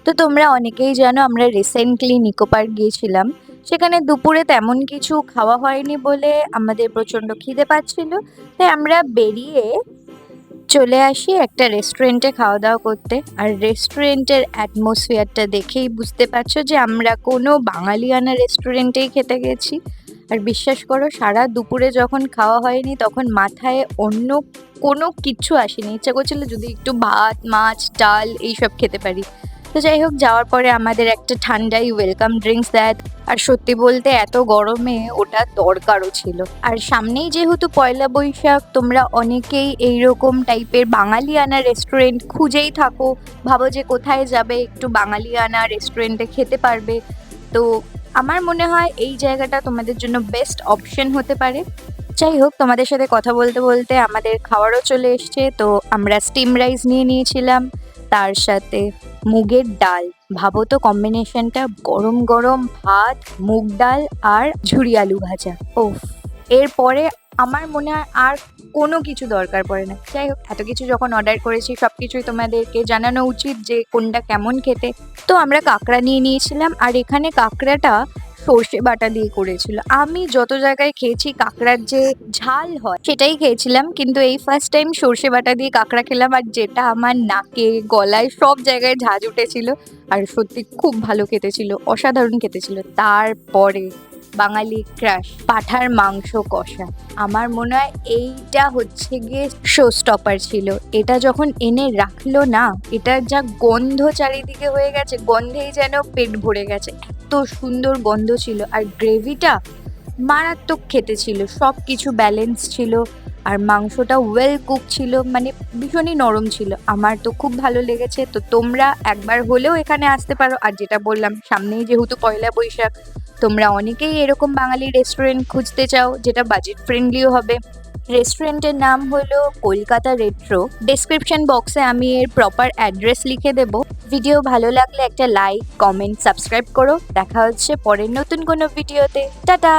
তো তোমরা অনেকেই জানো আমরা রিসেন্টলি নিকো পার্ক গিয়েছিলাম। সেখানে দুপুরে তেমন কিছু খাওয়া হয়নি বলে আমাদের প্রচন্ড খিদে পাচ্ছিল। তাই আমরা বেরিয়ে চলে আসি একটা রেস্টুরেন্টে খাওয়া দাওয়া করতে। আর রেস্টুরেন্টের অ্যাটমসফিয়ারটা দেখেই বুঝতে পারছো যে আমরা কোনো বাঙালিয়ানা রেস্টুরেন্টেই খেতে গেছি। আর বিশ্বাস করো, সারা দুপুরে যখন খাওয়া হয়নি তখন মাথায় অন্য কোনো কিচ্ছু আসেনি, ইচ্ছা করছিল যদি একটু ভাত মাছ ডাল এইসব খেতে পারি। তো যাই হোক, যাওয়ার পরে আমাদের একটা ঠান্ডাই ওয়েলকাম ড্রিঙ্কস দেয়। আর সত্যি বলতে এত গরমে ওটা দরকারও ছিল। আর সামনেই যেহেতু পয়লা বৈশাখ, তোমরা অনেকেই এইরকম টাইপের বাঙালিয়ানা রেস্টুরেন্ট খুঁজেই থাকো, ভাবো যে কোথায় যাবে একটু বাঙালিয়ানা রেস্টুরেন্টে খেতে পারবে। তো আমার মনে হয় এই জায়গাটা তোমাদের জন্য বেস্ট অপশন হতে পারে। যাই হোক, তোমাদের সাথে কথা বলতে বলতে আমাদের খাওয়ারও চলে এসছে। তো আমরা স্টিম রাইস নিয়ে নিয়েছিলাম, তার সাথে মুগের ডাল। ভাবো তো কম্বিনেশনটা, গরম গরম ভাত, মুগ ডাল আর ঝুরি আলু ভাজা। ওফ! এরপরে আমার মনে হয় আর কোনো কিছু দরকার পড়ে না। যাই হোক, এত কিছু যখন অর্ডার করেছি সব কিছুই তোমাদেরকে জানানো উচিত যে কোনটা কেমন খেতে। তো আমরা কাঁকড়া নিয়ে নিয়েছিলাম, আর এখানে কাঁকড়াটা সর্ষে বাটা দিয়ে করেছিল। আমি যত জায়গায় খেয়েছি কাঁকড়ার যে ঝাল হয় সেটাই খেয়েছিলাম, কিন্তু এই ফার্স্ট টাইম সর্ষে বাটা দিয়ে কাঁকড়া খেলাম, আর যেটা আমার নাকে গলায় সব জায়গায় ঝাঁঝ উঠেছিল। আর সত্যি খুব ভালো খেতে ছিল, অসাধারণ খেতে ছিল। তারপরে বাঙালি ক্রাশ পাঁঠার মাংস কষা। আমার মনে হয় এইটা হচ্ছে গিয়ে শো স্টপার ছিল। এটা যখন এনে রাখলো না, এটার যা গন্ধ চারিদিকে হয়ে গেছে, গন্ধেই যেন পেট ভরে গেছে, এত সুন্দর গন্ধ ছিল। আর গ্রেভিটা মারাত্মক খেতে ছিল, সব কিছু ব্যালেন্স ছিল। আর মাংসটা ওয়েল কুক ছিল, মানে ভীষণই নরম ছিল। আমার তো খুব ভালো লেগেছে। তো তোমরা একবার হলেও এখানে আসতে পারো। আর যেটা বললাম, সামনেই যেহেতু পয়লা বৈশাখ, তোমরা অনেকেই এরকম বাঙালি রেস্টুরেন্ট খুঁজতে চাও যেটা বাজেট ফ্রেন্ডলিও হবে। রেস্টুরেন্টের নাম হলো কলকাতা রেট্রো। ডেসক্রিপশন বক্সে আমি এর প্রপার অ্যাড্রেস লিখে দেবো। ভিডিও ভালো লাগলে একটা লাইক, কমেন্ট, সাবস্ক্রাইব করো। দেখা হচ্ছে পরের নতুন কোনো ভিডিওতে। টাটা।